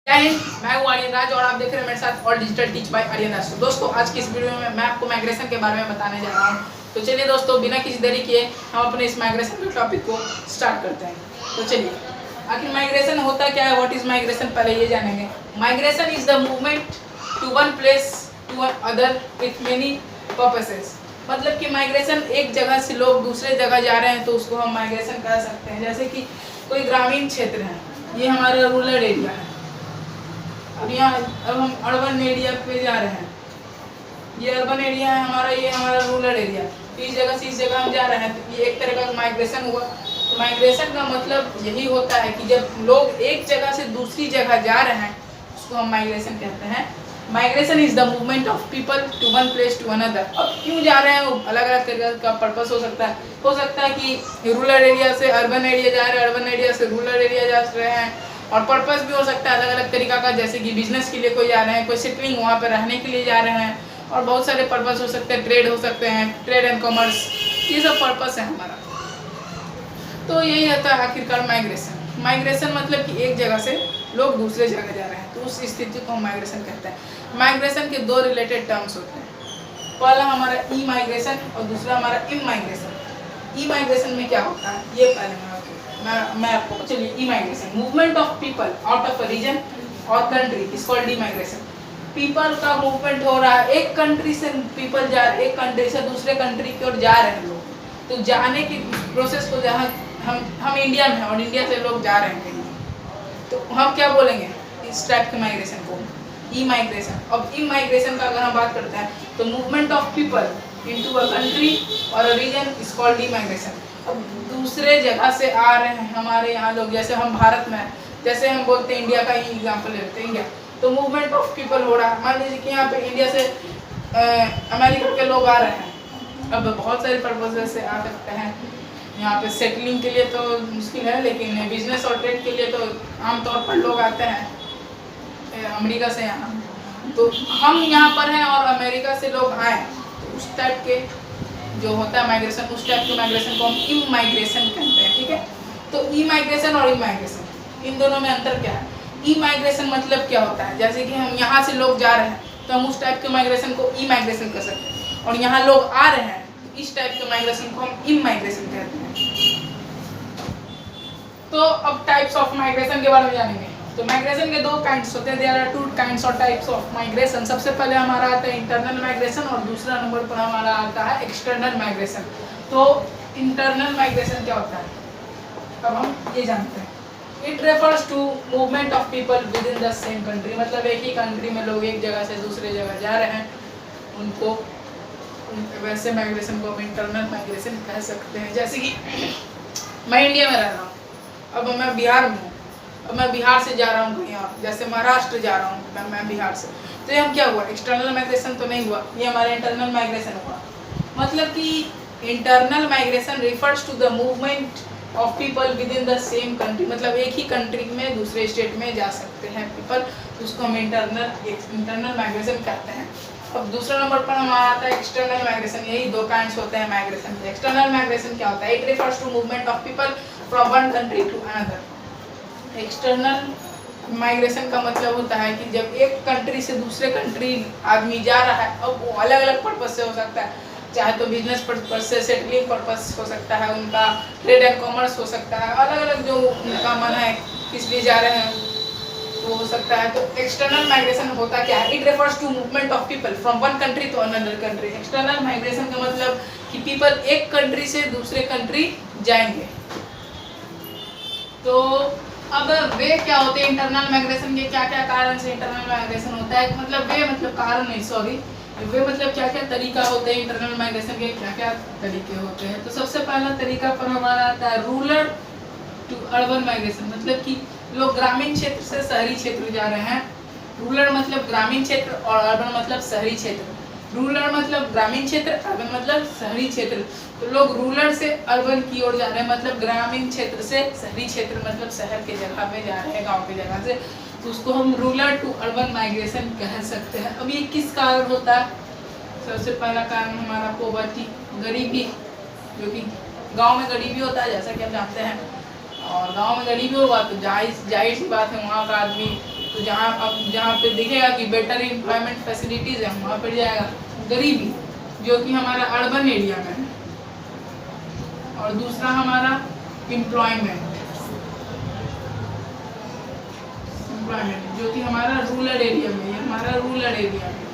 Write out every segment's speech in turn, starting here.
जय हिंद, मैं हूं आर्यन राज और आप देख रहे हैं मेरे साथ all digital teach by Aryan Raj. दोस्तों, आज की इस वीडियो में मैं आपको माइग्रेशन के बारे में बताने जा रहा हूं। तो चलिए दोस्तों, बिना किसी देरी किए हम अपने इस माइग्रेशन के टॉपिक को स्टार्ट करते हैं। तो चलिए, आखिर माइग्रेशन होता क्या है, व्हाट इज माइग्रेशन, पहले ये जानेंगे। Migration is the movement to one place to other with many purposes. मतलब कि माइग्रेशन, एक जगह से लोग दूसरे जगह जा रहे हैं तो उसको हम माइग्रेशन कह सकते हैं। जैसे कि कोई ग्रामीण क्षेत्र है, ये हमारा रूरल एरिया है, अब यहाँ अब हम अर्बन एरिया पे जा रहे हैं। ये अर्बन एरिया है हमारा, ये हमारा रूरल एरिया। इस जगह से इस जगह हम जा रहे हैं तो ये एक तरह का माइग्रेशन हुआ। तो माइग्रेशन का मतलब यही होता है कि जब लोग एक जगह से दूसरी जगह जा रहे हैं उसको हम माइग्रेशन कहते हैं। Migration is the movement of people to one place to another. अब क्यों जा रहे हैं, वो अलग अलग तरह का पर्पस हो सकता है। हो सकता है कि रूरल एरिया से अर्बन एरिया जा रहे हैं, अर्बन एरिया से रूरल एरिया जा रहे हैं, और पर्पस भी हो सकता है अलग अलग तरीका का। जैसे कि बिजनेस के लिए कोई जा रहे हैं, कोई सेटलिंग वहाँ पर रहने के लिए जा रहे हैं, और बहुत सारे पर्पस हो सकते हैं। ट्रेड हो सकते हैं, ट्रेड एंड कॉमर्स, ये सब पर्पस है हमारा। तो यही होता है आखिरकार माइग्रेशन। माइग्रेशन मतलब कि एक जगह से लोग दूसरे जगह जा रहे हैं, तो उस स्थिति को हम माइग्रेशन कहते हैं। माइग्रेशन के दो रिलेटेड टर्म्स होते हैं। पहला हमारा ई माइग्रेशन और दूसरा हमारा इम माइग्रेशन। ई माइग्रेशन में क्या होता है ये पहले मैं आपको, चलिए। Emigration, movement of people out of a region और country is called emigration. People का मूवमेंट हो रहा है, एक कंट्री से पीपल जा रहे, एक कंट्री से दूसरे कंट्री की ओर जा रहे हैं लोग। तो जाने की प्रोसेस को, जहाँ हम इंडिया में हैं और इंडिया से लोग जा रहे हैं कहीं, तो हम क्या बोलेंगे इस टाइप के माइग्रेशन को, ई माइग्रेशन। अब ई माइग्रेशन का अगर हम बात करते हैं तो movement of people into a country और a region is called immigration. अब दूसरे जगह से आ रहे हैं हमारे यहाँ लोग, जैसे हम भारत में हैं, जैसे हम बोलते हैं इंडिया का ही एग्जाम्पल लेते हैं, इंडिया। तो मूवमेंट ऑफ पीपल हो रहा है। मान लीजिए कि यहाँ पे इंडिया से अमेरिका के लोग आ रहे हैं। अब बहुत सारे पर्पज से आ सकते हैं यहाँ पे। सेटलिंग के लिए तो मुश्किल है, लेकिन बिजनेस और ट्रेड के लिए तो आमतौर पर लोग आते हैं अमेरिका से यहाँ। तो हम यहाँ पर हैं और अमेरिका से लोग आए, तो उस टाइप के जो होता है माइग्रेशन, उस टाइप के माइग्रेशन को हम इम माइग्रेशन कहते हैं। ठीक है, तो ई माइग्रेशन और इम माइग्रेशन, इन दोनों में अंतर क्या है। ई माइग्रेशन मतलब क्या होता है, जैसे कि हम यहाँ से लोग जा रहे हैं तो हम उस टाइप के माइग्रेशन को ई माइग्रेशन कर सकते हैं, और यहाँ लोग आ रहे हैं तो इस टाइप के माइग्रेशन को हम इम माइग्रेशन कहते हैं। तो अब टाइप्स ऑफ माइग्रेशन के बारे में जानेंगे। तो माइग्रेशन के दो काइंड्स होते हैं, देयर आर टू काइंड्स और टाइप्स ऑफ माइग्रेशन। सबसे पहले हमारा आता है इंटरनल माइग्रेशन और दूसरा नंबर पर हमारा आता है एक्सटर्नल माइग्रेशन। तो इंटरनल माइग्रेशन क्या होता है, अब हम ये जानते हैं। It refers to movement of people within the same country. मतलब एक ही कंट्री में लोग एक जगह से दूसरे जगह जा रहे हैं, उनको वैसे माइग्रेशन को हम इंटरनल माइग्रेशन कह सकते हैं। जैसे कि मैं इंडिया में रह रहा हूँ, अब मैं बिहार में हूँ, अब मैं बिहार से जा रहा हूँ कहीं और, जैसे महाराष्ट्र जा रहा हूँ मैं बिहार से, तो ये हम क्या हुआ, एक्सटर्नल माइग्रेशन तो नहीं हुआ, ये हमारा इंटरनल माइग्रेशन हुआ। मतलब कि internal migration refers to the movement of people within the same country. मतलब एक ही कंट्री में दूसरे स्टेट में जा सकते हैं पीपल, उसको हम इंटरनल माइग्रेशन कहते हैं। अब दूसरा नंबर पर हमारा आता है एक्सटर्नल माइग्रेशन। यही दो काइंड्स होते हैं माइग्रेशन के। एक्सटर्नल माइग्रेशन क्या होता है, it refers to movement of people from one country to another. External migration का मतलब होता है कि जब एक कंट्री से दूसरे कंट्री आदमी जा रहा है, अब वो अलग अलग पर्पज से हो सकता है, चाहे तो बिजनेस पर्पज से, सेटलिंग पर्पज हो सकता है, उनका ट्रेड एंड कॉमर्स हो सकता है, अलग अलग जो उनका मन है किस लिए जा रहे हैं वो हो सकता है। तो एक्सटर्नल माइग्रेशन होता क्या है, it refers to movement of people from one country to another country. External migration का मतलब कि पीपल एक कंट्री से दूसरे कंट्री जाएंगे। तो अब वे क्या होते हैं इंटरनल माइग्रेशन के, क्या क्या कारण से इंटरनल माइग्रेशन होता है। मतलब वे मतलब कारण नहीं, सॉरी, वे मतलब क्या क्या तरीका होते हैं इंटरनल माइग्रेशन के, क्या क्या तरीके होते हैं। तो सबसे पहला तरीका पर हमारा आता है रूरल टू अर्बन माइग्रेशन। मतलब कि लोग ग्रामीण क्षेत्र से शहरी क्षेत्र जा रहे हैं। रूरल मतलब ग्रामीण क्षेत्र और अर्बन मतलब शहरी क्षेत्र। रूरल मतलब ग्रामीण क्षेत्र, अर्बन मतलब शहरी क्षेत्र। तो लोग रूरल से अर्बन की ओर जा रहे हैं, मतलब ग्रामीण क्षेत्र से शहरी क्षेत्र, मतलब शहर के जगह पे जा रहे हैं, गांव के जगह से, तो उसको हम रूरल टू अर्बन माइग्रेशन कह सकते हैं। अब ये किस कारण होता है, सबसे पहला कारण हमारा पॉवर्टी, गरीबी, जो कि गांव में गरीबी होता है जैसा कि आप जानते हैं, और गांव में गरीबी होगा तो जाहिर सी बात है वहाँ का आदमी तो जहाँ पे दिखेगा कि बेटर एम्प्लॉयमेंट फैसिलिटीज़ है वहाँ पर जाएगा। गरीबी जो कि हमारा अर्बन एरिया में है, और दूसरा हमारा एम्प्लॉयमेंट जो कि हमारा रूरल एरिया में, ये हमारा रूरल एरिया में,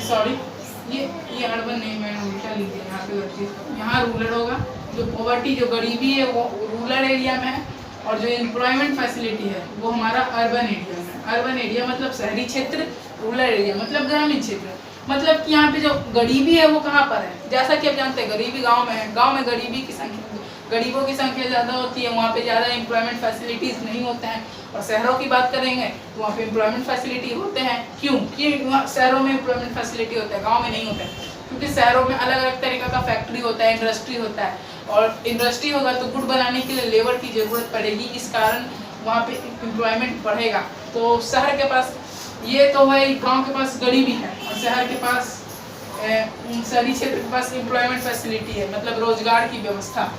सॉरी ये अर्बन नहीं, मैंने उल्टा लिख दिया यहाँ पे गलती। यहाँ रूरल होगा, जो पॉवर्टी जो गरीबी है वो रूरल एरिया में है, और जो एम्प्लॉयमेंट फैसिलिटी है वो हमारा अर्बन एरिया में। अर्बन एरिया मतलब शहरी क्षेत्र, रूरल एरिया मतलब ग्रामीण क्षेत्र। मतलब कि यहाँ पे जो गरीबी है वो कहाँ पर है, जैसा कि आप जानते हैं गरीबी गांव में है। गांव में गरीबी की संख्या, गरीबों की संख्या ज़्यादा होती है, वहाँ पे ज़्यादा एम्प्लॉयमेंट फैसिलिटीज़ नहीं होते हैं। और शहरों की बात करेंगे तो वहाँ पे एम्प्लॉयमेंट फैसिलिटी होते हैं। क्यों कि वहाँ शहरों में एम्प्लॉयमेंट फैसिलिटी होता है, गाँव में नहीं होता है, क्योंकि शहरों में अलग अलग तरीका का फैक्ट्री होता है, इंडस्ट्री होता है, और इंडस्ट्री होगा तो गुड़ बनाने के लिए लेबर की ज़रूरत पड़ेगी, इस कारण वहाँ पे एम्प्लॉयमेंट बढ़ेगा। तो शहर के पास ये तो है, गांव के पास गरीबी है, और शहर के पास शहरी क्षेत्र के पास एम्प्लॉयमेंट फैसिलिटी है, मतलब रोजगार की व्यवस्था।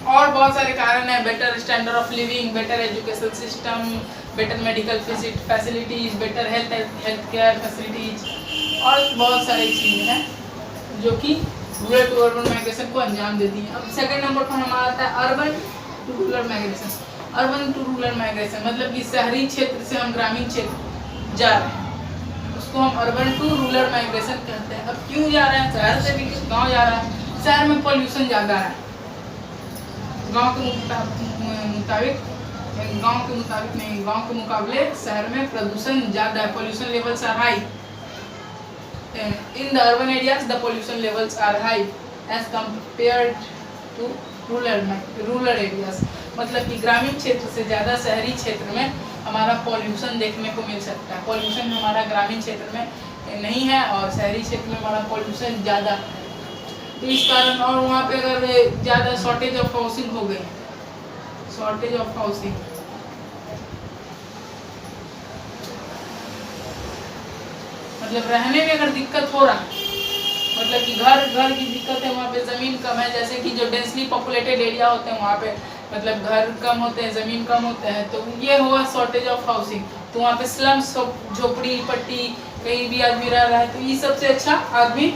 और बहुत सारे कारण हैं, better standard of living, better education system, better medical facilities, better health care facilities, और बहुत सारी चीज़ें हैं जो कि रूरल टू अर्बन माइग्रेशन को अंजाम देती हैं। अब सेकंड नंबर पर हमारा आता है urban to rural migration. Urban to rural migration मतलब कि शहरी क्षेत्र से हम ग्रामीण क्षेत्र जा रहे हैं, उसको हम अर्बन टू रूरल माइग्रेशन कहते हैं। अब क्यों जा रहे हैं, शहर से भी गाँव जा रहा है। शहर में पॉल्यूशन ज़्यादा है, गांव के मुकाबले शहर में प्रदूषण ज़्यादा है, pollution levels are high. In the urban areas, the pollution levels are high as compared to rural areas. मतलब कि ग्रामीण क्षेत्र से ज़्यादा शहरी क्षेत्र में हमारा पॉल्यूशन देखने को मिल सकता है। पॉल्यूशन हमारा ग्रामीण क्षेत्र में नहीं है, और शहरी क्षेत्र में हमारा पॉल्यूशन ज़्यादा है। तो इस कारण, और वहाँ पे अगर ज़्यादा शॉर्टेज ऑफ हाउसिंग हो गई, शॉर्टेज ऑफ हाउसिंग मतलब रहने में अगर दिक्कत हो रहा है, मतलब कि घर की दिक्कत है, वहाँ पे ज़मीन कम है, जैसे कि जो डेंसली पॉपुलेटेड एरिया होते हैं वहाँ पे मतलब घर कम होते हैं, ज़मीन कम होते हैं, तो ये हुआ शॉर्टेज ऑफ हाउसिंग। तो वहाँ पे स्लम्स, झोपड़ी पट्टी, कहीं भी आदमी रह रहा है, तो ये सबसे अच्छा आदमी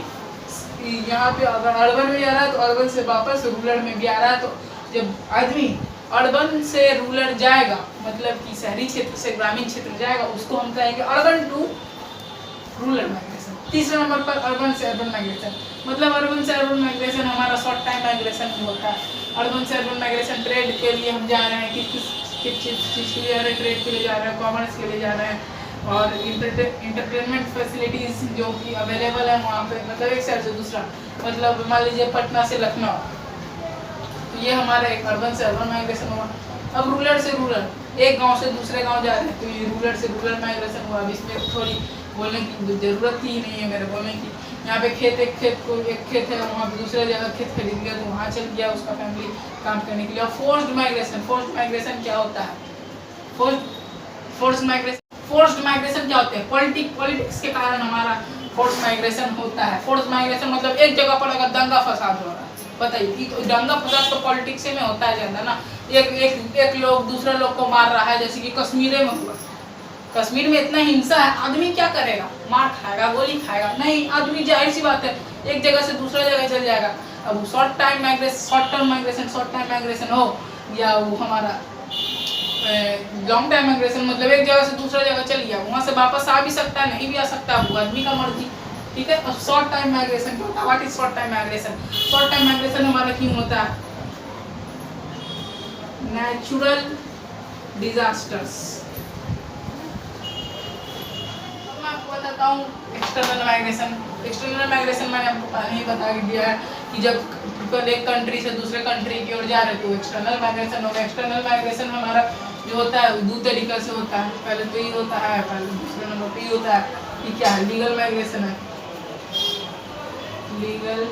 यहाँ पे अगर अर्बन में जा रहा है तो अर्बन से वापस रूरल में भी आ रहा है। तो जब आदमी अर्बन से रूरल जाएगा, मतलब कि शहरी क्षेत्र से ग्रामीण क्षेत्र जाएगा, उसको हम कहेंगे अर्बन टू रूरल माइग्रेशन। तीसरे नंबर पर अर्बन से अर्बन माइग्रेशन, मतलब अर्बन से अर्बन माइग्रेशन हमारा शॉर्ट टाइम माइग्रेशन होता है। अर्बन से अर्बन माइग्रेशन ट्रेड के लिए हम जा रहे हैं, कि किस चीज़ के लिए जा रहे हैं, ट्रेड के लिए जा रहे हैं, कॉमर्स के लिए जा रहे हैं, और इंटरटेनमेंट फैसिलिटीज़ जो कि अवेलेबल है वहाँ पे, मतलब एक शहर से दूसरा, मतलब मान लीजिए पटना से लखनऊ, तो ये हमारा एक अर्बन से अर्बन माइग्रेशन हुआ। अब रूरल से रूरल, एक गांव से दूसरे गांव जा रहे हैं, तो ये रूरल से रूरल माइग्रेशन हुआ। अब इसमें थोड़ी बोलने की ज़रूरत ही नहीं है मेरे बोलने की। यहाँ पे एक खेत है, वहाँ पे दूसरे जगह खेत खरीद गया तो वहाँ चल गया उसका फैमिली काम करने के लिए। और फोर्स्ड माइग्रेशन क्या होता है, फोर्स्ड माइग्रेशन क्या होते हैं, पॉलिटिक्स के कारण हमारा फोर्स्ड माइग्रेशन होता है। फोर्स्ड माइग्रेशन मतलब एक जगह पर अगर दंगा फसाद हो रहा है, बताइए, तो दंगा फसाद तो पॉलिटिक्स में होता है ज़्यादा ना। एक लोग दूसरे लोग को मार रहा है, जैसे कि कश्मीर में हुआ। कश्मीर में इतना हिंसा है, आदमी क्या करेगा, मार खाएगा, गोली खाएगा? नहीं, आदमी जाहिर सी बात है एक जगह से दूसरे जगह चल जाएगा। अब शॉर्ट टाइम माइग्रेशन हो या वो हमारा लॉन्ग टाइम माइग्रेशन, मतलब एक जगह से दूसरे जगह चल गया, वहाँ से वापस आ भी सकता है, नहीं भी आ सकता, वो आदमी का मर्जी, ठीक है। और शॉर्ट टाइम माइग्रेशन क्या होता है, what is short time migration? Short time migration हमारा क्यों होता है, नेचुरल डिजास्टर्स। मैं आपको बताता हूँ एक्सटर्नल माइग्रेशन मैंने आपको पहले ही बता दिया है कि जब पीपल एक कंट्री से दूसरे कंट्री की ओर जा रहे तो एक्सटर्नल माइग्रेशन होगा। एक्सटर्नल माइग्रेशन हमारा जो होता है दो तरीके से होता है। पहले तो ये होता है, पहले दूसरे नंबर पे ये होता है कि क्या है, लीगल माइग्रेशन है, लीगल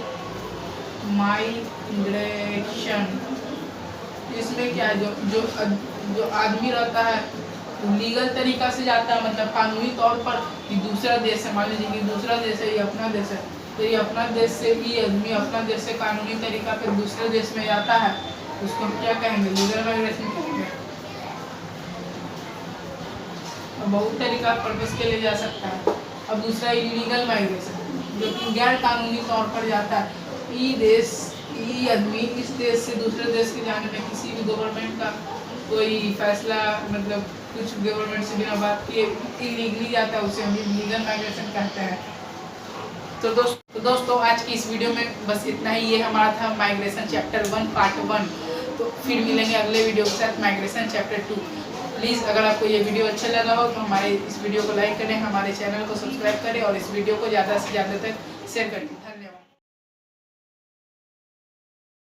माइग्रेशन। इसमें क्या है, जो आदमी रहता है लीगल तरीका से जाता है, मतलब कानूनी तौर पर कि दूसरा देश है, मान लीजिए कि दूसरा देश है, ये अपना देश है, तो ये अपना देश से ही आदमी अपना देश से कानूनी तरीका पे दूसरे देश में जाता है, उसको हम क्या कहेंगे, लीगल माइग्रेशन कहेंगे। बहुत तरीका पर्पस के लिए जा सकता है। अब दूसरा इलीगल माइग्रेशन, जो कि गैर कानूनी तौर पर जाता है। ई आदमी इस देश से दूसरे देश के जाने में किसी भी गवर्नमेंट का कोई फैसला, मतलब कुछ गवर्नमेंट से बिना बात किए इलीगली जाता है, उसे हम इलीगल माइग्रेशन कहते हैं। तो दोस्तों आज की इस वीडियो में बस इतना ही। ये हमारा था माइग्रेशन चैप्टर 1 पार्ट 1। तो फिर मिलेंगे अगले वीडियो के साथ माइग्रेशन चैप्टर 2। प्लीज़ अगर आपको ये वीडियो अच्छा लगा हो तो हमारे इस वीडियो को लाइक करें, हमारे चैनल को सब्सक्राइब करें और इस वीडियो को ज़्यादा से ज़्यादा तक शेयर करें।